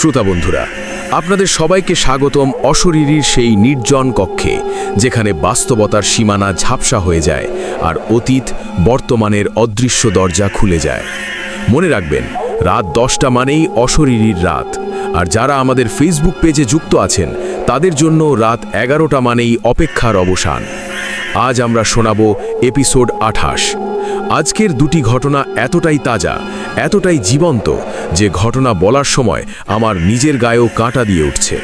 শ্রোতা বন্ধুরা, আপনাদের সবাইকে স্বাগতম অশরীরীর সেই নির্জন কক্ষে, যেখানে বাস্তবতার সীমানা ঝাপসা হয়ে যায় আর অতীত বর্তমানের অদৃশ্য দরজা খুলে যায়। মনে রাখবেন, রাত 10টা মানেই অশরীরীর রাত, আর যারা আমাদের ফেসবুক পেজে যুক্ত আছেন তাদের জন্য রাত 11টা মানেই অপেক্ষার অবসান। আজ আমরা শোনাব এপিসোড 28। আজকের দুটি ঘটনা এতটাই তাজা, এতটাই জীবন্ত যে ঘটনা বলার সময় আমার নিজের গায়েও কাঁটা দিয়ে উঠছে।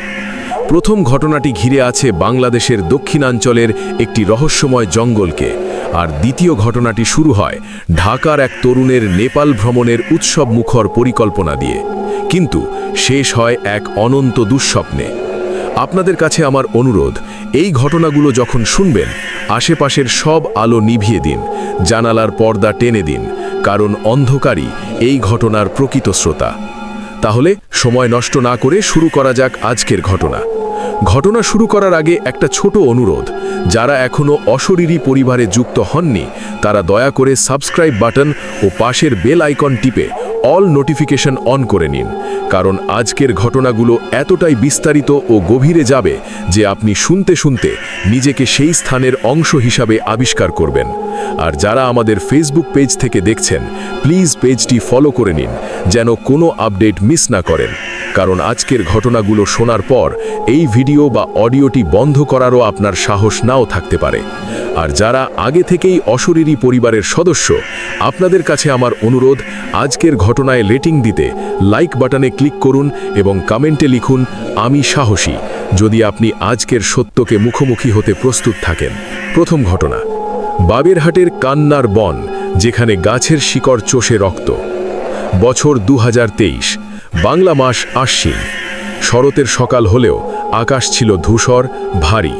প্রথম ঘটনাটি ঘিরে আছে বাংলাদেশের দক্ষিণাঞ্চলের একটি রহস্যময় জঙ্গলকে, আর দ্বিতীয় ঘটনাটি শুরু হয় ঢাকার এক তরুণের নেপাল ভ্রমণের উৎসব মুখর পরিকল্পনা দিয়ে, কিন্তু শেষ হয় এক অনন্ত দুঃস্বপ্নে। আপনাদের কাছে আমার অনুরোধ, এই ঘটনাগুলো যখন শুনবেন আশেপাশের সব আলো নিভিয়ে দিন, জানালার পর্দা টেনে দিন, কারণ অন্ধকারই এই ঘটনার প্রকৃত শ্রোতা। তাহলে সময় নষ্ট না করে শুরু করা যাক আজকের ঘটনা শুরু করার আগে একটা ছোট অনুরোধ, যারা এখনও অশরীরী পরিবারে যুক্ত হননি তারা দয়া করে সাবস্ক্রাইব বাটন ও পাশের বেল আইকন টিপে অল নোটিফিকেশন অন করে নিন, কারণ আজকের ঘটনাগুলো এতটাই বিস্তারিত ও গভীরে যাবে যে আপনি শুনতে শুনতে নিজেকে সেই স্থানের অংশ হিসাবে আবিষ্কার করবেন। আর যারা আমাদের ফেসবুক পেজ থেকে দেখছেন, প্লিজ পেজটি ফলো করে নিন যেন কোনো আপডেট মিস না করেন, কারণ আজকের ঘটনাগুলো শোনার পর এই ভিডিও বা অডিওটি বন্ধ করারও আপনার সাহস নাও থাকতে পারে। আর যারা আগে থেকেই অশরীরী পরিবারের সদস্য, আপনাদের কাছে আমার অনুরোধ, আজকের ঘটনায় রেটিং দিতে লাইক বাটনে ক্লিক করুন এবং কমেন্টে লিখুন আমি সাহসী, যদি আপনি আজকের সত্যকে মুখোমুখি হতে প্রস্তুত থাকেন। প্রথম ঘটনা, বাবেরহাটের কান্নার বন, যেখানে গাছের শিকড় চষে রক্ত। বছর 2023, বাংলা মাস আশ্বিন। শরতের সকাল হলেও আকাশ ছিল ধূসর, ভারী।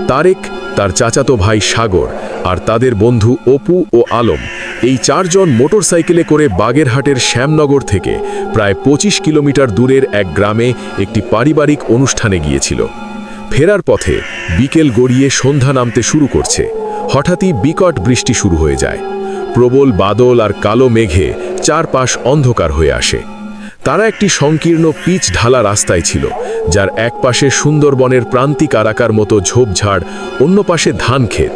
তারেক, তার চাচাতো ভাই সাগর আর তাদের বন্ধু অপু ও আলম, এই চারজন মোটরসাইকেলে করে বাগেরহাটের শ্যামনগর থেকে প্রায় 25 কিলোমিটার দূরের এক গ্রামে একটি পারিবারিক অনুষ্ঠানে গিয়েছিল। ফেরার পথে বিকেল গড়িয়ে সন্ধ্যা নামতে শুরু করছে, হঠাৎই বিকট বৃষ্টি শুরু হয়ে যায়। প্রবল বাদল আর কালো মেঘে চারপাশ অন্ধকার হয়ে আসে। তারা একটি সংকীর্ণ পিচ ঢালা রাস্তায় ছিল, যার এক পাশে সুন্দরবনের প্রান্তিক আরাকার মতো ঝোপঝাড়, অন্য পাশে ধান ক্ষেত।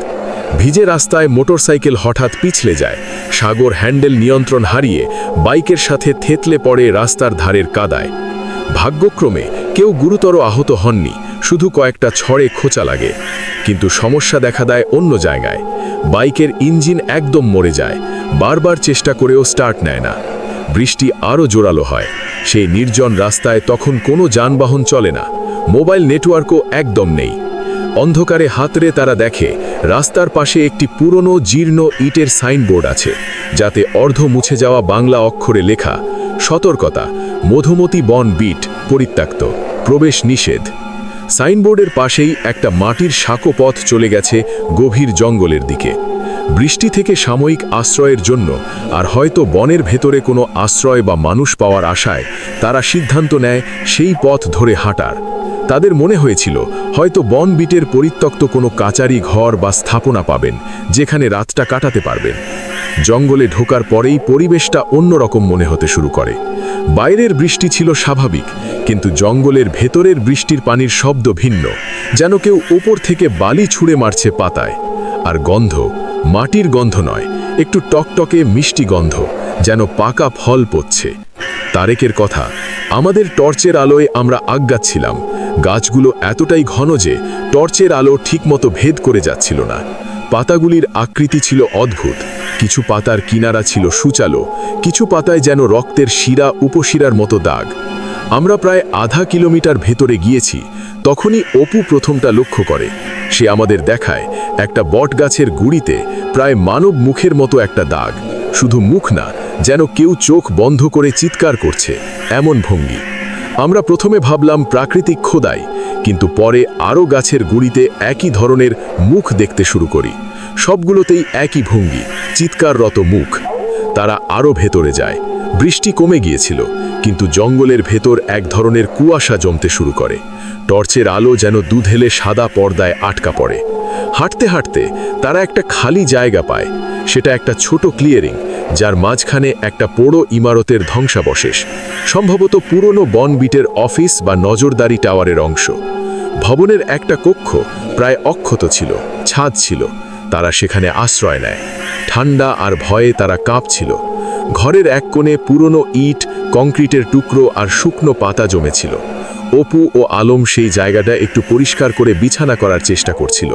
ভিজে রাস্তায় মোটরসাইকেল হঠাৎ পিছলে যায়। সাগর হ্যান্ডেল নিয়ন্ত্রণ হারিয়ে বাইকের সাথে থেতলে পড়ে রাস্তার ধারের কাদায়। ভাগ্যক্রমে কেউ গুরুতর আহত হননি, শুধু কয়েকটা ছড়ে খোঁচা লাগে। কিন্তু সমস্যা দেখা দেয় অন্য জায়গায়। বাইকের ইঞ্জিন একদম মরে যায়, বারবার চেষ্টা করেও স্টার্ট নেয় না। বৃষ্টি আরও জোরালো হয়। সেই নির্জন রাস্তায় তখন কোনো যানবাহন চলে না, মোবাইল নেটওয়ার্কও একদম নেই। অন্ধকারে হাতড়ে তারা দেখে রাস্তার পাশে একটি পুরনো জীর্ণ ইটের সাইনবোর্ড আছে, যাতে অর্ধ মুছে যাওয়া বাংলা অক্ষরে লেখা, সতর্কতা, মধুমতি বন বিট, পরিত্যক্ত, প্রবেশ নিষেধ। সাইনবোর্ডের পাশেই একটা মাটির সাঁকো পথ চলে গেছে গভীর জঙ্গলের দিকে। বৃষ্টি থেকে সাময়িক আশ্রয়ের জন্য আর হয়তো বনের ভেতরে কোনো আশ্রয় বা মানুষ পাওয়ার আশায় তারা সিদ্ধান্ত নেয় সেই পথ ধরে হাঁটার। তাদের মনে হয়েছিল হয়তো বন বিটের পরিত্যক্ত কোনো কাচারি ঘর বা স্থাপনা পাবেন, যেখানে রাতটা কাটাতে পারবেন। জঙ্গলে ঢোকার পরেই পরিবেশটা অন্যরকম মনে হতে শুরু করে। বাইরের বৃষ্টি ছিল স্বাভাবিক, কিন্তু জঙ্গলের ভেতরের বৃষ্টির পানির শব্দ ভিন্ন, যেন কেউ উপর থেকে বালি ছুঁড়ে মারছে পাতায়। আর গন্ধ, মাটির গন্ধ নয়, একটু টকটকে মিষ্টি গন্ধ, যেন পাকা ফল পড়ছে। তারেকের কথা, আমাদের টর্চের আলোয় আমরা আগাচ্ছিলাম। গাছগুলো এতটাই ঘন যে টর্চের আলো ঠিকমতো ভেদ করে যাচ্ছিল না। পাতাগুলির আকৃতি ছিল অদ্ভুত। কিছু পাতার কিনারা ছিল সূচালো, কিছু পাতায় যেন রক্তের শিরা উপশিরার মতো দাগ। আমরা প্রায় আধা কিলোমিটার ভেতরে গিয়েছি, তখনই অপু প্রথমটা লক্ষ্য করে। সে আমাদের দেখায় একটা বট গাছের গুড়িতে প্রায় মানব মুখের মতো একটা দাগ। শুধু মুখ না, যেন কেউ চোখ বন্ধ করে চিৎকার করছে, এমন ভঙ্গি। আমরা প্রথমে ভাবলাম প্রাকৃতিক খোদাই, কিন্তু পরে আরও গাছের গুড়িতে একই ধরনের মুখ দেখতে শুরু করি। সবগুলোতেই একই ভঙ্গি, চিৎকাররত মুখ। তারা আরও ভেতরে যায়। বৃষ্টি কমে গিয়েছিল, কিন্তু জঙ্গলের ভেতর এক ধরনের কুয়াশা জমতে শুরু করে। টর্চের আলো যেন দুধেলে সাদা পর্দায় আটকা পড়ে। হাঁটতে হাঁটতে তারা একটা খালি জায়গা পায়। সেটা একটা ছোট ক্লিয়ারিং, যার মাঝখানে একটা পোড়ো ইমারতের ধ্বংসাবশেষ, সম্ভবত পুরনো বনবিটের অফিস বা নজরদারি টাওয়ারের অংশ। ভবনের একটা কক্ষ প্রায় অক্ষত ছিল, ছাদ ছিল। তারা সেখানে আশ্রয় নেয়। ঠান্ডা আর ভয়ে তারা কাঁপছিল। ঘরের এক কোণে পুরনো ইট, কংক্রিটের টুকরো আর শুকনো পাতা জমেছিল। অপু ও আলম সেই জায়গাটা একটু পরিষ্কার করে বিছানা করার চেষ্টা করছিল।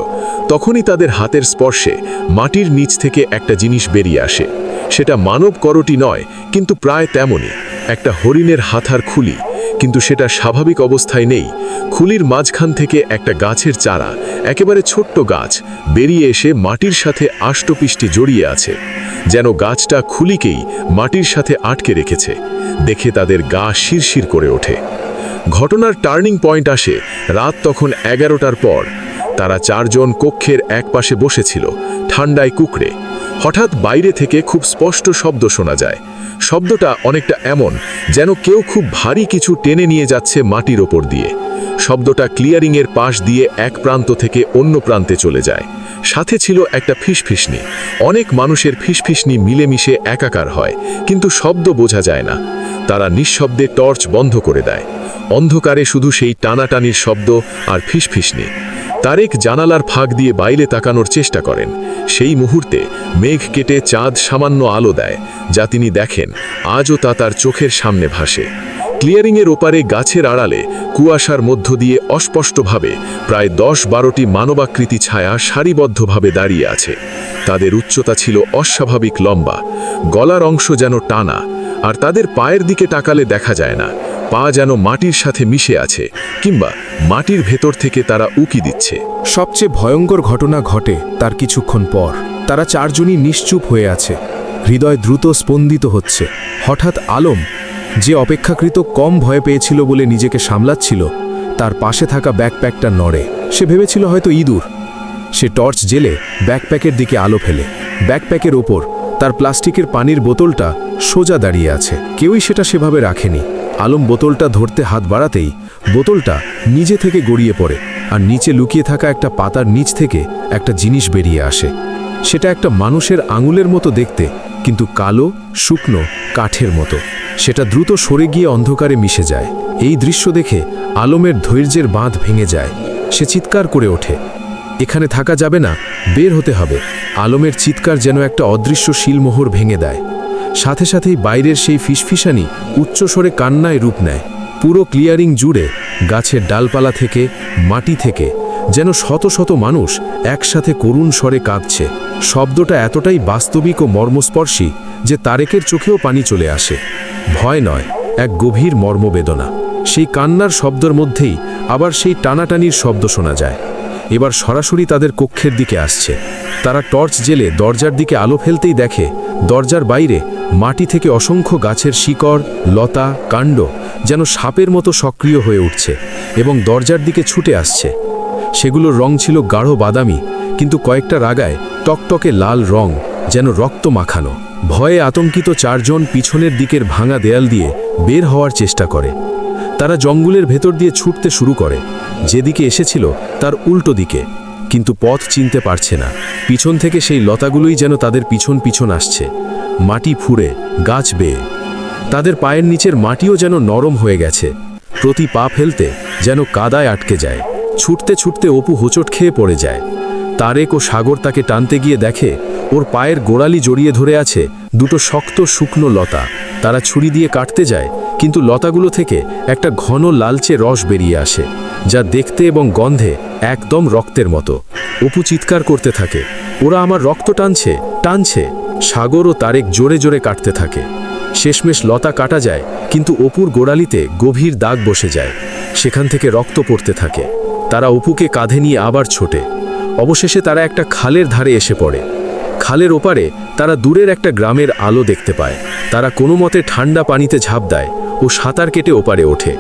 তখনই তাদের হাতের স্পর্শে মাটির নিচ থেকে একটা জিনিস বেরিয়ে আসে। সেটা মানব করটি নয়, কিন্তু প্রায় তেমনই, একটা হরিণের হাতার খুলি। কিন্তু সেটা স্বাভাবিক অবস্থায় নেই। খুলির মাঝখান থেকে একটা গাছের চারা, একেবারে ছোট্ট গাছ, বেরিয়ে এসে মাটির সাথে আষ্টপিষ্টে জড়িয়ে আছে, যেন গাছটা খুলিকেই মাটির সাথে আটকে রেখেছে। দেখে তাদের গা শিরশির করে ওঠে। ঘটনার টার্নিং পয়েন্ট আসে রাত তখন 11টার পর। তারা চারজন কক্ষের একপাশে বসেছিল, ঠান্ডায় কুকড়ে। হঠাৎ বাইরে থেকে খুব স্পষ্ট শব্দ শোনা যায়। শব্দটা অনেকটা এমন যেন কেউ খুব ভারী কিছু টেনে নিয়ে যাচ্ছে মাটির ওপর দিয়ে। শব্দটা ক্লিয়ারিংয়ের পাশ দিয়ে এক প্রান্ত থেকে অন্য প্রান্তে চলে যায়। সাথে ছিল একটা ফিসফিসনি। অনেক মানুষের ফিসফিসনি মিলেমিশে একাকার হয়, কিন্তু শব্দ বোঝা যায় না। তারা নিঃশব্দে টর্চ বন্ধ করে দেয়। অন্ধকারে শুধু সেই টানাটানির শব্দ আর ফিসফিসনি। তারেক জানালার ফাঁক দিয়ে বাইরে তাকানোর চেষ্টা করেন। সেই মুহূর্তে মেঘ কেটে চাঁদ সামান্য আলো দেয়, যা তিনি দেখেন আজও তা তার চোখের সামনে ভাসে। ক্লিয়ারিংয়ের ওপারে গাছের আড়ালে কুয়াশার মধ্য দিয়ে অস্পষ্টভাবে প্রায় 10-12টি মানবাকৃতি ছায়া সারিবদ্ধভাবে দাঁড়িয়ে আছে। তাদের উচ্চতা ছিল অস্বাভাবিক লম্বা, গলার অংশ যেন টানা, আর তাদের পায়ের দিকে তাকালে দেখা যায় না। পা যেন মাটির সাথে মিশে আছে, কিংবা মাটির ভেতর থেকে তারা উকি দিচ্ছে। সবচেয়ে ভয়ঙ্কর ঘটনা ঘটে তার কিছুক্ষণ পর। তারা চারজনই নিশ্চুপ হয়ে আছে, হৃদয় দ্রুত স্পন্দিত হচ্ছে। হঠাৎ আলম, যে অপেক্ষাকৃত কম ভয় পেয়েছিল বলে নিজেকে সামলাচ্ছিল, তার পাশে থাকা ব্যাকপ্যাকটা নড়ে। সে ভেবেছিল হয়তো ইঁদুর। সে টর্চ জেলে ব্যাকপ্যাকের দিকে আলো ফেলে। ব্যাকপ্যাকের ওপর তার প্লাস্টিকের পানির বোতলটা সোজা দাঁড়িয়ে আছে। কেউই সেটা সেভাবে রাখেনি। আলম বোতলটা ধরতে হাত বাড়াতেই বোতলটা নিজে থেকে গড়িয়ে পড়ে, আর নিচে লুকিয়ে থাকা একটা পাতার নিচ থেকে একটা জিনিস বেরিয়ে আসে। সেটা একটা মানুষের আঙুলের মতো দেখতে, কিন্তু কালো, শুকনো, কাঠের মতো। সেটা দ্রুত সরে গিয়ে অন্ধকারে মিশে যায়। এই দৃশ্য দেখে আলমের ধৈর্যের বাঁধ ভেঙে যায়। সে চিৎকার করে ওঠে, এখানে থাকা যাবে না, বের হতে হবে। আলমের চিৎকার যেন একটা অদৃশ্য শিলমোহর ভেঙে দেয়। সাথে সাথেই বাইরের সেই ফিসফিসানি উচ্চস্বরে কান্নায় রূপ নেয়। পুরো ক্লিয়ারিং জুড়ে, গাছের ডালপালা থেকে, মাটি থেকে, যেন শত শত মানুষ একসাথে করুণ স্বরে কাঁদছে। শব্দটা এতটাই বাস্তবিক ও মর্মস্পর্শী যে তারেকের চোখেও পানি চলে আসে। ভয় নয়, এক গভীর মর্মবেদনা। সেই কান্নার শব্দের মধ্যেই আবার সেই টানাটানির শব্দ শোনা যায়। এবার সরাসরি তাদের কক্ষের দিকে আসছে। তারা টর্চ জেলে দরজার দিকে আলো ফেলতেই দেখে দরজার বাইরে মাটি থেকে অসংখ্য গাছের শিকড়, লতা, কাণ্ড যেন সাপের মতো সক্রিয় হয়ে উঠছে এবং দরজার দিকে ছুটে আসছে। সেগুলোর রং ছিল গাঢ় বাদামি, কিন্তু কয়েকটা রাগায় টকটকে লাল রং, যেন রক্ত মাখানো। ভয়ে আতঙ্কিত চারজন পিছনের দিকের ভাঙা দেয়াল দিয়ে বের হওয়ার চেষ্টা করে। তারা জঙ্গলের ভেতর দিয়ে ছুটতে শুরু করে, যেদিকে এসেছিল তার উল্টো দিকে, কিন্তু পথ চিনতে পারছে না। পিছন থেকে সেই লতাগুলোই যেন তাদের পিছন পিছন আসছে, মাটি ফুঁড়ে, গাছ বেয়ে। তাদের পায়ের নিচের মাটিও যেন নরম হয়ে গেছে। প্রতি পা ফেলতে যেন কাদায় আটকে যায়। ছুটতে ছুটতে অপু হোঁচট খেয়ে পড়ে যায়। তারেক ও সাগর তাকে টানতে গিয়ে দেখে ওর পায়ের গোড়ালি জড়িয়ে ধরে আছে দুটো শক্ত শুকনো লতা। তারা ছুরি দিয়ে কাটতে যায়, কিন্তু লতাগুলো থেকে একটা ঘন লালচে রস বেরিয়ে আসে, যা দেখতে এবং গন্ধে একদম রক্তের মতো। অপু চিৎকার করতে থাকে, ওরা আমার রক্ত টানছে, টানছে। সাগর ও তারেক জোরে জোরে কাটতে থাকে। শেষমেশ লতা কাটা যায়, কিন্তু অপুর গোড়ালিতে গভীর দাগ বসে যায়। সেখান থেকে রক্ত পড়তে থাকে। তারা অপুকে কাঁধে নিয়ে আবার ছোটে। অবশেষে তারা একটা খালের ধারে এসে পড়ে। খালের ওপারে তারা দূরের একটা গ্রামের আলো দেখতে পায়। তারা কোনো মতে ঠান্ডা পানিতে ঝাঁপ দেয় ও সাঁতার কেটে ওপারে ওঠে।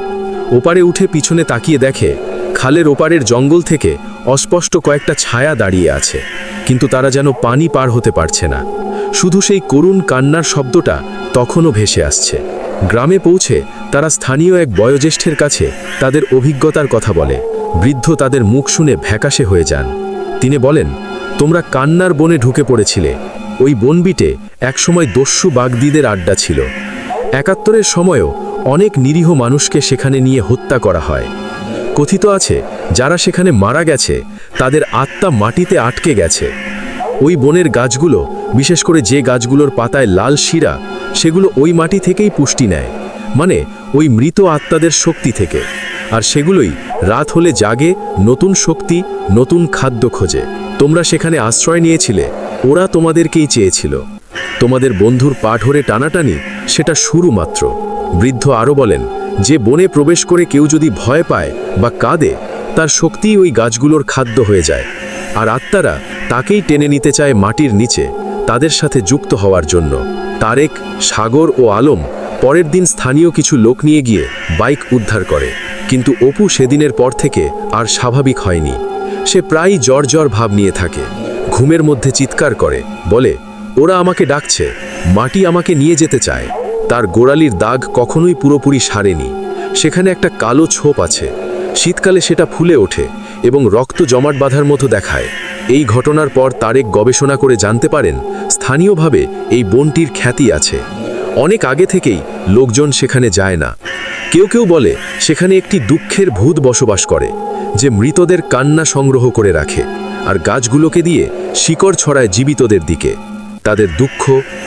ওপারে উঠে পিছনে তাকিয়ে দেখে খালের ওপারের জঙ্গল থেকে অস্পষ্ট কয়েকটা ছায়া দাঁড়িয়ে আছে, কিন্তু তারা যেন পানি পার হতে পারছে না। শুধু সেই করুণ কান্নার শব্দটা তখনও ভেসে আসছে। গ্রামে পৌঁছে তারা স্থানীয় এক বয়োজ্যেষ্ঠের কাছে তাদের অভিজ্ঞতার কথা বলে। বৃদ্ধ তাদের মুখ শুনে ভ্যাকাশে হয়ে যান। তিনি বলেন, তোমরা কান্নার বনে ঢুকে পড়েছিলে। ওই বনবিটে একসময় দস্যু বাগদিদের আড্ডা ছিল। ৭১-এর সময়ও অনেক নিরীহ মানুষকে সেখানে নিয়ে হত্যা করা হয়। কথিত আছে, যারা সেখানে মারা গেছে তাদের আত্মা মাটিতে আটকে গেছে। ওই বনের গাছগুলো, বিশেষ করে যে গাছগুলোর পাতায় লাল শিরা, সেগুলো ওই মাটি থেকেই পুষ্টি নেয়, মানে ওই মৃত আত্মাদের শক্তি থেকে। আর সেগুলোই রাত হলে জাগে, নতুন শক্তি, নতুন খাদ্য খোঁজে। তোমরা সেখানে আশ্রয় নিয়েছিলে, ওরা তোমাদেরকেই চেয়েছিল। তোমাদের বন্ধুর পা ধরে টানাটানি সেটা শুরু মাত্র। বৃদ্ধ আরও বলেন, যে বনে প্রবেশ করে কেউ যদি ভয় পায় বা কাঁদে, তার শক্তিই ওই গাছগুলোর খাদ্য হয়ে যায়। আর আত্মারা তাকেই টেনে নিতে চায় মাটির নিচে, তাদের সাথে যুক্ত হওয়ার জন্য। তারেক, সাগর ও আলম পরের দিন স্থানীয় কিছু লোক নিয়ে গিয়ে বাইক উদ্ধার করে, কিন্তু অপু সেদিনের পর থেকে আর স্বাভাবিক হয়নি। সে প্রায়ই জ্বর ভাব নিয়ে থাকে, ঘুমের মধ্যে চিৎকার করে, বলে, ওরা আমাকে ডাকছে, মাটি আমাকে নিয়ে যেতে চায়। তার গোড়ালির দাগ কখনোই পুরোপুরি সারেনি, সেখানে একটা কালো ছোপ আছে। শীতকালে সেটা ফুলে ওঠে এবং রক্ত জমাট বাঁধার মতো দেখায়। এই ঘটনার পর তারেক গবেষণা করে জানতে পারেন, স্থানীয়ভাবে এই বনটির খ্যাতি আছে। অনেক আগে থেকেই লোকজন সেখানে যায় না। কেউ কেউ বলে সেখানে একটি দুঃখের ভূত বসবাস করে, যে মৃতদের কান্না সংগ্রহ করে রাখে আর গাছগুলোকে দিয়ে শিকড় ছড়ায় জীবিতদের দিকে, তাদের দুঃখ,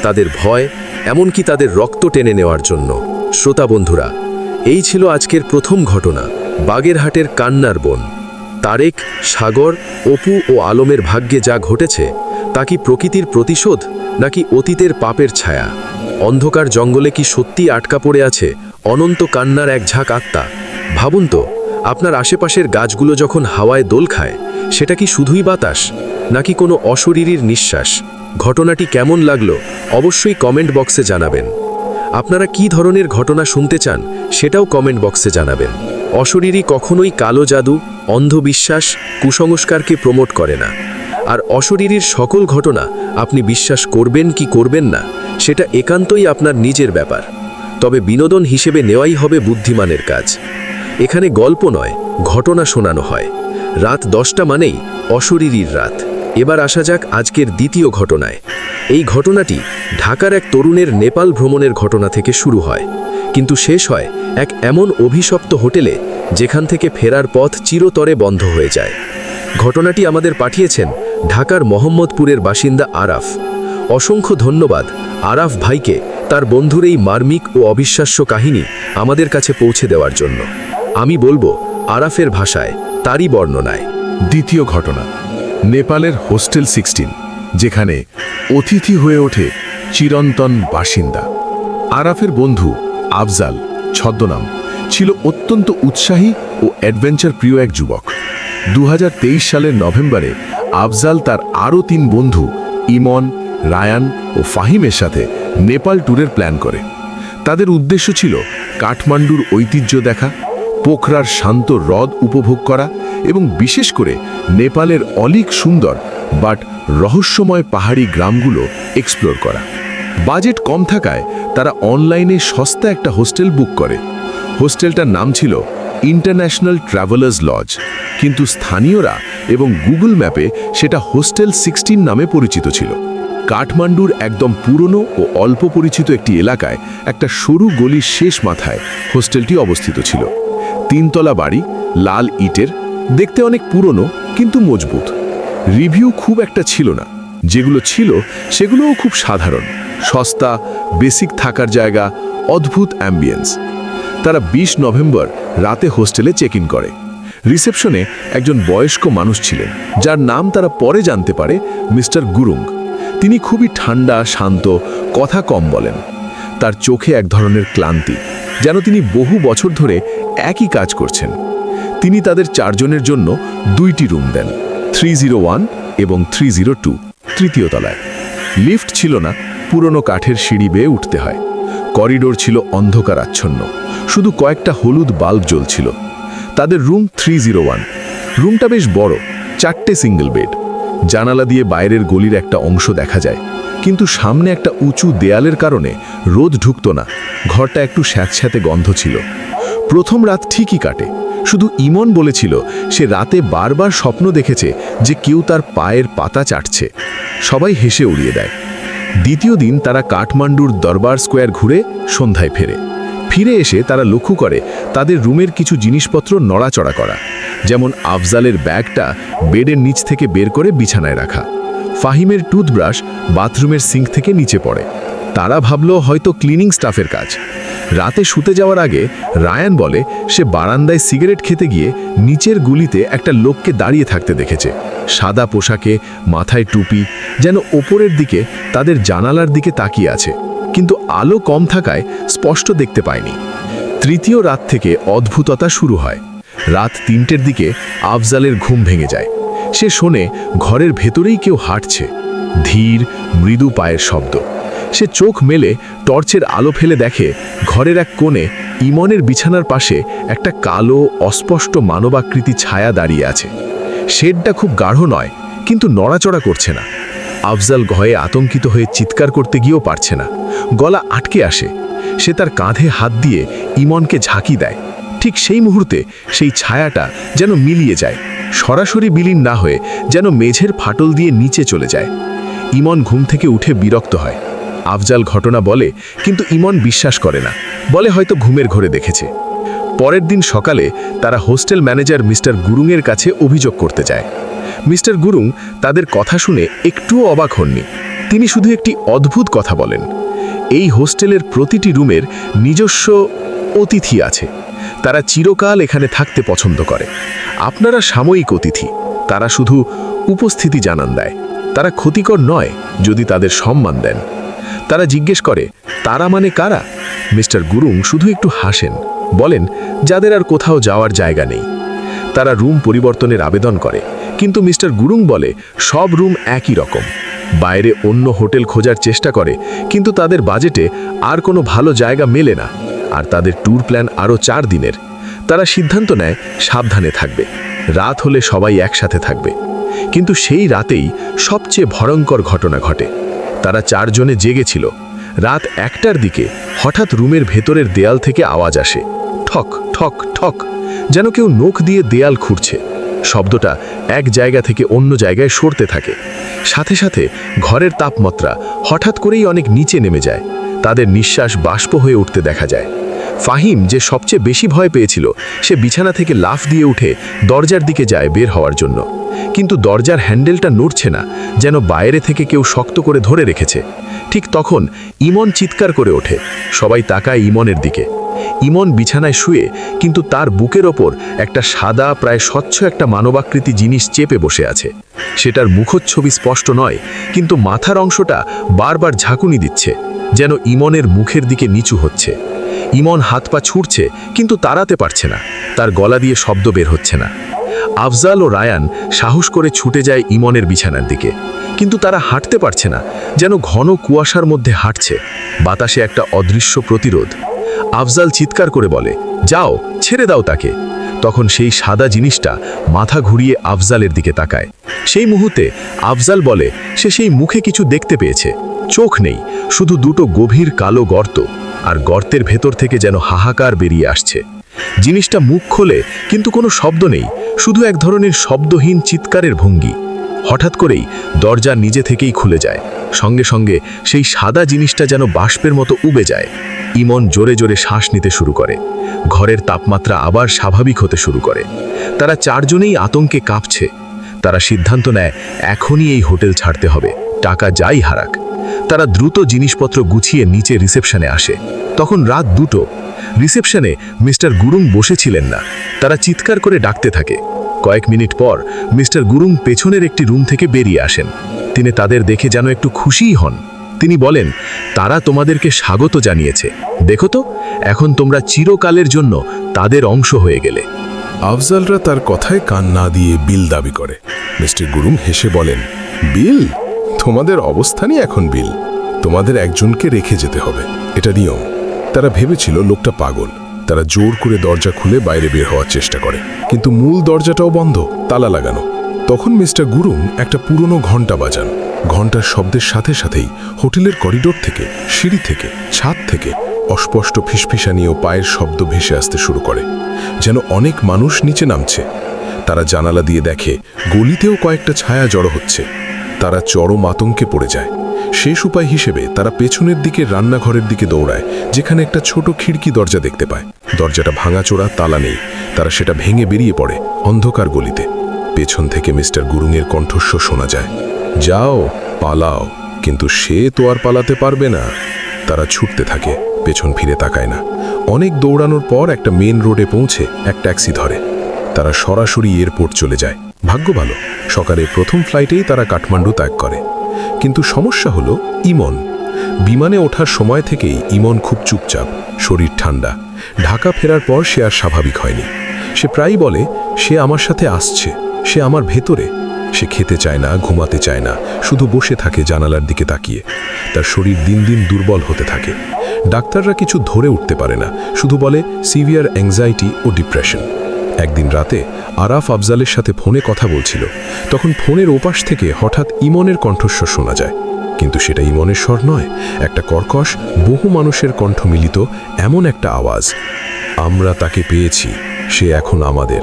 তাদের ভয়, এমনকি তাদের রক্ত টেনে নেওয়ার জন্য। শ্রোতা বন্ধুরা, এই ছিল আজকের প্রথম ঘটনা, বাগেরহাটের কান্নার বন। তারেক, সাগর, অপু ও আলমের ভাগ্যে যা ঘটেছে তা কি প্রকৃতির প্রতিশোধ, নাকি অতীতের পাপের ছায়া? অন্ধকার জঙ্গলে কি সত্যি আটকা পড়ে আছে অনন্ত কান্নার এক ঝাঁক আত্মা? ভাবুন তো, আপনার আশেপাশের গাছগুলো যখন হাওয়ায় দোল খায়, সেটা কি শুধুই বাতাস, নাকি কোনো অশরীরীর নিঃশ্বাস? ঘটনাটি কেমন লাগলো অবশ্যই কমেন্ট বক্সে জানাবেন। আপনারা কি ধরনের ঘটনা শুনতে চান সেটাও কমেন্ট বক্সে জানাবেন। অশরীরী কখনোই কালো জাদু, অন্ধবিশ্বাস, কুসংস্কারকে প্রমোট করে না। আর অশরীরীর সকল ঘটনা আপনি বিশ্বাস করবেন কি করবেন না, সেটা একান্তই আপনার নিজের ব্যাপার। তবে বিনোদন হিসেবে নেওয়াই হবে বুদ্ধিমানের কাজ। এখানে গল্প নয়, ঘটনা শোনানো হয়। রাত 10টা মানেই অশরীরীর রাত। এবার আসা যাক আজকের দ্বিতীয় ঘটনায়। এই ঘটনাটি ঢাকার এক তরুণের নেপাল ভ্রমণের ঘটনা থেকে শুরু হয়, কিন্তু শেষ হয় এক এমন অভিশপ্ত হোটেলে যেখান থেকে ফেরার পথ চিরতরে বন্ধ হয়ে যায়। ঘটনাটি আমাদের পাঠিয়েছেন ঢাকার মোহাম্মদপুরের বাসিন্দা আরাফ। অসংখ্য ধন্যবাদ আরাফ ভাইকে তার বন্ধুর এই মার্মিক ও অবিশ্বাস্য কাহিনী আমাদের কাছে পৌঁছে দেওয়ার জন্য। আমি বলবো আরাফের ভাষায়, তারই বর্ণনায়। দ্বিতীয় ঘটনা, নেপালের হোস্টেল 16, যেখানে অতিথি হয়ে ওঠে চিরন্তন বাসিন্দা। আরাফের বন্ধু আফজাল, ছদ্মনাম, ছিল অত্যন্ত উৎসাহী ও অ্যাডভেঞ্চার প্রিয় এক যুবক। 2023 সালের নভেম্বরে আফজাল তার আরও 3 বন্ধু ইমন, রায়ান ও ফাহিমের সাথে নেপাল ট্যুরের প্ল্যান করে। তাদের উদ্দেশ্য ছিল কাঠমান্ডুর ঐতিহ্য দেখা, পোখরার শান্ত হ্রদ উপভোগ করা এবং বিশেষ করে নেপালের অলিক সুন্দর বাট রহস্যময় পাহাড়ি গ্রামগুলো এক্সপ্লোর করা। বাজেট কম থাকায় তারা অনলাইনে সস্তা একটা হোস্টেল বুক করে। হোস্টেলটার নাম ছিল ইন্টারন্যাশনাল ট্রাভেলার্স লজ, কিন্তু স্থানীয়রা এবং গুগল ম্যাপে সেটা হোস্টেল 16 নামে পরিচিত ছিল। কাঠমান্ডুর একদম পুরনো ও অল্প পরিচিত একটি এলাকায় একটা সরু গলির শেষ মাথায় হোস্টেলটি অবস্থিত ছিল। 3 তলা বাড়ি, লাল ইটের, দেখতে অনেক পুরনো কিন্তু মজবুত। রিভিউ খুব একটা ছিল না, যেগুলো ছিল সেগুলোও খুব সাধারণ, সস্তা, বেসিক থাকার জায়গা, অদ্ভুত অ্যাম্বিয়েন্স। তারা 20 নভেম্বর রাতে হোস্টেলে চেক ইন করে। রিসেপশনে একজন বয়স্ক মানুষ ছিলেন, যার নাম তারা পরে জানতে পারে মিস্টার গুরুং। তিনি খুবই ঠান্ডা, শান্ত, কথা কম বলেন। তার চোখে এক ধরনের ক্লান্তি, যেন তিনি বহু বছর ধরে একই কাজ করছেন। তিনি তাদের 4 জনের জন্য 2টি রুম দেন, 301 এবং 302, তৃতীয় তলায়। লিফট ছিল না, পুরনো কাঠের সিঁড়ি বেয়ে উঠতে হয়। করিডোর ছিল অন্ধকার আচ্ছন্ন, শুধু কয়েকটা হলুদ বাল্ব জ্বলছিল। তাদের রুম 301। রুমটা বেশ বড়, 4টে সিঙ্গেল বেড। জানালা দিয়ে বাইরের গলির একটা অংশ দেখা যায়, কিন্তু সামনে একটা উঁচু দেয়ালের কারণে রোদ ঢুকত না। ঘরটা একটু স্যাঁতস্যাঁতে গন্ধ ছিল। প্রথম রাত ঠিকই কাটে, শুধু ইমন বলেছিল সে রাতে বারবার স্বপ্ন দেখেছে যে কেউ তার পায়ের পাতা চাটছে। সবাই হেসে উড়িয়ে দেয়। দ্বিতীয় দিন তারা কাঠমান্ডুর দরবার স্কোয়ার ঘুরে সন্ধ্যায় ফিরে এসে তারা লক্ষ্য করে তাদের রুমের কিছু জিনিসপত্র নড়াচড়া করা, যেমন আফজালের ব্যাগটা বেডের নিচ থেকে বের করে বিছানায় রাখা, ফাহিমের টুথব্রাশ বাথরুমের সিঙ্ক থেকে নিচে পড়ে। তারা ভাবল হয়তো ক্লিনিং স্টাফের কাজ। রাতে শুতে যাওয়ার আগে রায়ান বলে সে বারান্দায় সিগারেট খেতে গিয়ে নিচের গুলিতে একটা লোককে দাঁড়িয়ে থাকতে দেখেছে, সাদা পোশাকে, মাথায় টুপি, যেন ওপরের দিকে তাদের জানালার দিকে তাকিয়ে আছে, কিন্তু আলো কম থাকায় স্পষ্ট দেখতে পায়নি। তৃতীয় রাত থেকে অদ্ভুততা শুরু হয়। রাত 3টের দিকে আফজালের ঘুম ভেঙে যায়। সে শোনে ঘরের ভেতরেই কেউ হাঁটছে, ধীর মৃদু পায়ের শব্দ। সে চোখ মেলে টর্চের আলো ফেলে দেখে ঘরের এক কোণে ইমনের বিছানার পাশে একটা কালো অস্পষ্ট মানবাকৃতি ছায়া দাঁড়িয়ে আছে। শেডটা খুব গাঢ় নয়, কিন্তু নড়াচড়া করছে না। আফজাল ভয়ে আতঙ্কিত হয়ে চিৎকার করতে গিয়েও পারছে না, গলা আটকে আসে। সে তার কাঁধে হাত দিয়ে ইমনকে ঝাঁকি দেয়। ঠিক সেই মুহূর্তে সেই ছায়াটা যেন মিলিয়ে যায়, সরাসরি বিলীন না হয়ে যেন মেঝের ফাটল দিয়ে নিচে চলে যায়। ইমন ঘুম থেকে উঠে বিরক্ত হয়। আফজাল ঘটনা বলে, কিন্তু ইমন বিশ্বাস করে না, বলে হয়তো ঘুমের ঘোরে দেখেছে। পরের দিন সকালে তারা হোস্টেল ম্যানেজার মিস্টার গুরুংয়ের কাছে অভিযোগ করতে যায়। মিস্টার গুরুং তাদের কথা শুনে একটুও অবাক হননি। তিনি শুধু একটি অদ্ভুত কথা বলেন, এই হোস্টেলের প্রতিটি রুমের নিজস্ব অতিথি আছে। তারা চিরকাল এখানে থাকতে পছন্দ করে। আপনারা সাময়িক অতিথি, তারা শুধু উপস্থিতি জানান দেয়। তারা ক্ষতিকর নয় যদি তাদের সম্মান দেন। তারা জিজ্ঞেস করে, তারা মানে কারা? মিস্টার গুরুং শুধু একটু হাসেন, বলেন যাদের আর কোথাও যাওয়ার জায়গা নেই। তারা রুম পরিবর্তনের আবেদন করে, কিন্তু মিস্টার গুরুং বলে সব রুম একই রকম। বাইরে অন্য হোটেল খোঁজার চেষ্টা করে, কিন্তু তাদের বাজেটে আর কোনো ভালো জায়গা মেলে না, আর তাদের ট্যুর প্ল্যান আরও 4 দিনের। তারা সিদ্ধান্ত নেয় সাবধানে থাকবে, রাত হলে সবাই একসাথে থাকবে। কিন্তু সেই রাতেই সবচেয়ে ভয়ঙ্কর ঘটনা ঘটে। তারা 4 জনে জেগেছিল। রাত 1টার দিকে হঠাৎ রুমের ভেতরের দেয়াল থেকে আওয়াজ আসে, ঠক ঠক ঠক, যেন কেউ নখ দিয়ে দেয়াল খুঁড়ছে। শব্দটা এক জায়গা থেকে অন্য জায়গায় সরতে থাকে। সাথে সাথে ঘরের তাপমাত্রা হঠাৎ করেই অনেক নিচে নেমে যায়। তাদের নিঃশ্বাস বাষ্প হয়ে উঠতে দেখা যায়। ফাহিম, যে সবচেয়ে বেশি ভয় পেয়েছিল, সে বিছানা থেকে লাফ দিয়ে উঠে দরজার দিকে যায় বের হওয়ার জন্য, কিন্তু দরজার হ্যান্ডেলটা নড়ছে না, যেন বাইরে থেকে কেউ শক্ত করে ধরে রেখেছে। ঠিক তখন ইমন চিৎকার করে ওঠে। সবাই তাকায় ইমনের দিকে। ইমন বিছানায় শুয়ে, কিন্তু তার বুকের ওপর একটা সাদা প্রায় স্বচ্ছ একটা মানবাকৃতি জিনিস চেপে বসে আছে। সেটার মুখচ্ছবি স্পষ্ট নয়, কিন্তু মাথার অংশটা বারবার ঝাঁকুনি দিচ্ছে, যেন ইমনের মুখের দিকে নিচু হচ্ছে। ইমন হাত পা ছুটছে, কিন্তু তাড়াতে পারছে না, তার গলা দিয়ে শব্দ বের হচ্ছে না। আফজাল ও রায়ান সাহস করে ছুটে যায় ইমনের বিছানার দিকে, কিন্তু তারা হাঁটতে পারছে না, যেন ঘন কুয়াশার মধ্যে হাঁটছে। বাতাসে একটা অদৃশ্য প্রতিরোধ। আফজাল চিৎকার করে বলে, যাও, ছেড়ে দাও তাকে। তখন সেই সাদা জিনিসটা মাথা ঘুরিয়ে আফজালের দিকে তাকায়। সেই মুহূর্তে আফজাল বলে সে সেই মুখে কিছু দেখতে পেয়েছে। চোখ নেই, শুধু দুটো গভীর কালো গর্ত, আর গর্তের ভেতর থেকে যেন হাহাকার বেরিয়ে আসছে। জিনিসটা মুখ খোলে, কিন্তু কোনো শব্দ নেই, শুধু এক ধরনের শব্দহীন চিৎকারের ভঙ্গি। হঠাৎ করেই দরজা নিজে থেকেই খুলে যায়। সঙ্গে সঙ্গে সেই সাদা জিনিসটা যেন বাষ্পের মতো উবে যায়। ইমন জোরে জোরে শ্বাস নিতে শুরু করে। ঘরের তাপমাত্রা আবার স্বাভাবিক হতে শুরু করে। তারা 4 জনেই আতঙ্কে কাঁপছে। তারা সিদ্ধান্ত নেয় এখনই এই হোটেল ছাড়তে হবে, টাকা যাই হারাক। তারা দ্রুত জিনিসপত্র গুছিয়ে নিচে রিসেপশনে আসে। তখন রাত 2টো। রিসেপশনে মিস্টার গুরুং বসেছিলেন না। তারা চিৎকার করে ডাকতে থাকে। কয়েক মিনিট পর মিস্টার গুরুং পেছনের একটি রুম থেকে বেরিয়ে আসেন। তিনি তাদের দেখে যেন একটু খুশিই হন। তিনি বলেন, তারা তোমাদেরকে স্বাগত জানিয়েছে, দেখো তো, এখন তোমরা চিরকালের জন্য তাদের অংশ হয়ে গেলে। আফজালরা তার কথায় কান না দিয়ে বিল দাবি করে। মিস্টার গুরুং হেসে বলেন, বিল? তোমাদের অবস্থানই এখন বিল। তোমাদের একজনকে রেখে যেতে হবে, এটা নিয়ম। তারা ভেবেছিল লোকটা পাগল। তারা জোর করে দরজা খুলে বাইরে বের হওয়ার চেষ্টা করে, কিন্তু মূল দরজাটাও বন্ধ, তালা লাগানো। তখন মিস্টার গুরুং একটা পুরনো ঘণ্টা বাজান। ঘণ্টার শব্দের সাথে সাথেই হোটেলের করিডোর থেকে, সিঁড়ি থেকে, ছাদ থেকে অস্পষ্ট ফিসফিসানি ও পায়ের শব্দ ভেসে আসতে শুরু করে, যেন অনেক মানুষ নিচে নামছে। তারা জানালা দিয়ে দেখে গলিতেও কয়েকটা ছায়া জড়ো হচ্ছে। তারা চরম আতঙ্কে পড়ে যায়। শেষ উপায় হিসেবে তারা পেছনের দিকে রান্নাঘরের দিকে দৌড়ায়, যেখানে একটা ছোট খিড়কি দরজা দেখতে পায়। দরজাটা ভাঙাচোরা, তালা নেই। তারা সেটা ভেঙে বেরিয়ে পড়ে অন্ধকার গলিতে। পেছন থেকে মিস্টার গুরুংয়ের কণ্ঠস্বর শোনা যায়, যাও, পালাও। কিন্তু সে তো আর পালাতে পারবে না। তারা ছুটতে থাকে, পেছন ফিরে তাকায় না। অনেক দৌড়ানোর পর একটা মেন রোডে পৌঁছে এক ট্যাক্সি ধরে। তারা সরাসরি এয়ারপোর্ট চলে যায়। ভাগ্য ভালো, সকালে প্রথম ফ্লাইটেই তারা কাঠমান্ডু ত্যাগ করে। কিন্তু সমস্যা হলো ইমন। বিমানে ওঠার সময় থেকেই ইমন খুব চুপচাপ, শরীর ঠান্ডা। ঢাকা ফেরার পর সে আর স্বাভাবিক হয়নি। সে প্রায়ই বলে, সে আমার সাথে আসছে, সে আমার ভেতরে। সে খেতে চায় না, ঘুমাতে চায় না, শুধু বসে থাকে জানালার দিকে তাকিয়ে। তার শরীর দিন দিন দুর্বল হতে থাকে। ডাক্তাররা কিছু ধরে উঠতে পারে না, শুধু বলে সিভিয়ার অ্যাংজাইটি ও ডিপ্রেশন। একদিন রাতে আরাফ আফজালের সাথে ফোনে কথা বলছিল। তখন ফোনের ওপাশ থেকে হঠাৎ ইমনের কণ্ঠস্বর শোনা যায়। কিন্তু সেটা ইমনের স্বর নয়, একটা কর্কশ, বহু মানুষের কণ্ঠ মিলিত এমন একটা আওয়াজ, আমরা তাকে পেয়েছি, সে এখন আমাদের।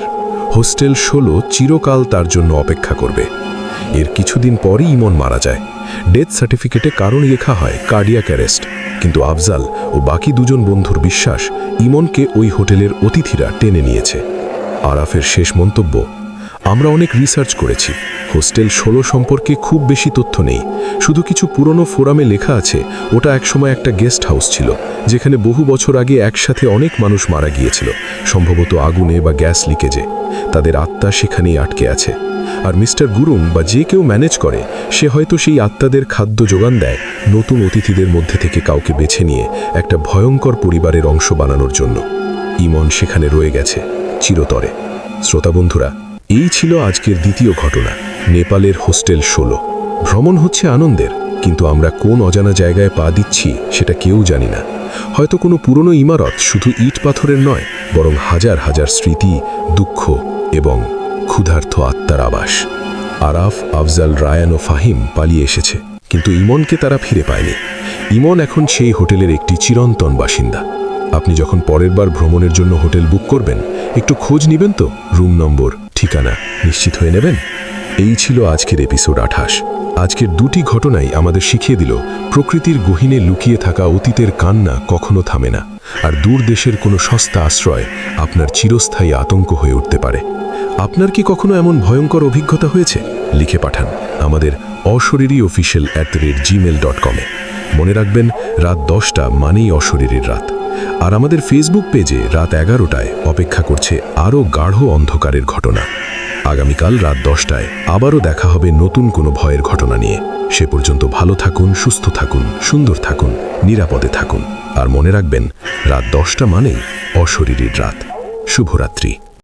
হোস্টেল 16 চিরকাল তার জন্য অপেক্ষা করবে। এর কিছুদিন পরই ইমন মারা যায়। ডেথ সার্টিফিকেটে কারণ লেখা হয় কার্ডিয়াক অ্যারেস্ট। কিন্তু আফজাল ও বাকি দুজন বন্ধুর বিশ্বাস, ইমনকে ওই হোটেলের অতিথিরা টেনে নিয়েছে। আরাফের শেষ মন্তব্য, আমরা অনেক রিসার্চ করেছি, হোস্টেল 16 সম্পর্কে খুব বেশি তথ্য নেই। শুধু কিছু পুরনো ফোরামে লেখা আছে ওটা একসময় একটা গেস্ট হাউস ছিল, যেখানে বহু বছর আগে একসাথে অনেক মানুষ মারা গিয়েছিল, সম্ভবত আগুনে বা গ্যাস লিকেজে। তাদের আত্মা সেখানেই আটকে আছে। আর মিস্টার গুরুং বা যে কেউ ম্যানেজ করে, সে হয়তো সেই আত্মাদের খাদ্য যোগান দেয় নতুন অতিথিদের মধ্যে থেকে কাউকে বেছে নিয়ে একটা ভয়ঙ্কর পরিবারের অংশ বানানোর জন্য। ইমন সেখানে রয়ে গেছে চিরতরে। শ্রোতা বন্ধুরা, এই ছিল আজকের দ্বিতীয় ঘটনা, নেপালের হোস্টেল 16। ভ্রমণ হচ্ছে আনন্দের, কিন্তু আমরা কোন অজানা জায়গায় পা দিচ্ছি সেটা কেউ জানি না। হয়তো কোনো পুরনো ইমারত শুধু ইট পাথরের নয়, বরং হাজার হাজার স্মৃতি, দুঃখ এবং ক্ষুধার্ত আত্মার আবাস। আরাফ, আফজাল, রায়ান ও ফাহিম পালিয়ে এসেছে, কিন্তু ইমনকে তারা ফিরে পায়নি। ইমন এখন সেই হোটেলের একটি চিরন্তন বাসিন্দা। আপনি যখন পরের বার ভ্রমণের জন্য হোটেল বুক করবেন, একটু খোঁজ নেবেন তো, রুম নম্বর, ঠিকানা নিশ্চিত হয়ে নেবেন। এই ছিল আজকের এপিসোড 28। আজকের দুটি ঘটনাই আমাদের শিখিয়ে দিল, প্রকৃতির গহীনে লুকিয়ে থাকা অতীতের কান্না কখনো থামে না, আর দূর দেশের কোনো সস্তা আশ্রয় আপনার চিরস্থায়ী আতঙ্ক হয়ে উঠতে পারে। আপনার কি কখনো এমন ভয়ঙ্কর অভিজ্ঞতা হয়েছে? লিখে পাঠান আমাদের অশরীরীঅফিশিয়াল@gmail.com-এ। মনে রাখবেন, রাত 10টা মানেই অশরীরীর রাত। আর আমাদের ফেসবুক পেজে রাত 11টায় অপেক্ষা করছে আরও গাঢ় অন্ধকারের ঘটনা। আগামীকাল রাত 10টায় আবারও দেখা হবে নতুন কোনো ভয়ের ঘটনা নিয়ে। সে পর্যন্ত ভালো থাকুন, সুস্থ থাকুন, সুন্দর থাকুন, নিরাপদে থাকুন। আর মনে রাখবেন, রাত 10টা মানেই অশরীরীর রাত। শুভরাত্রি।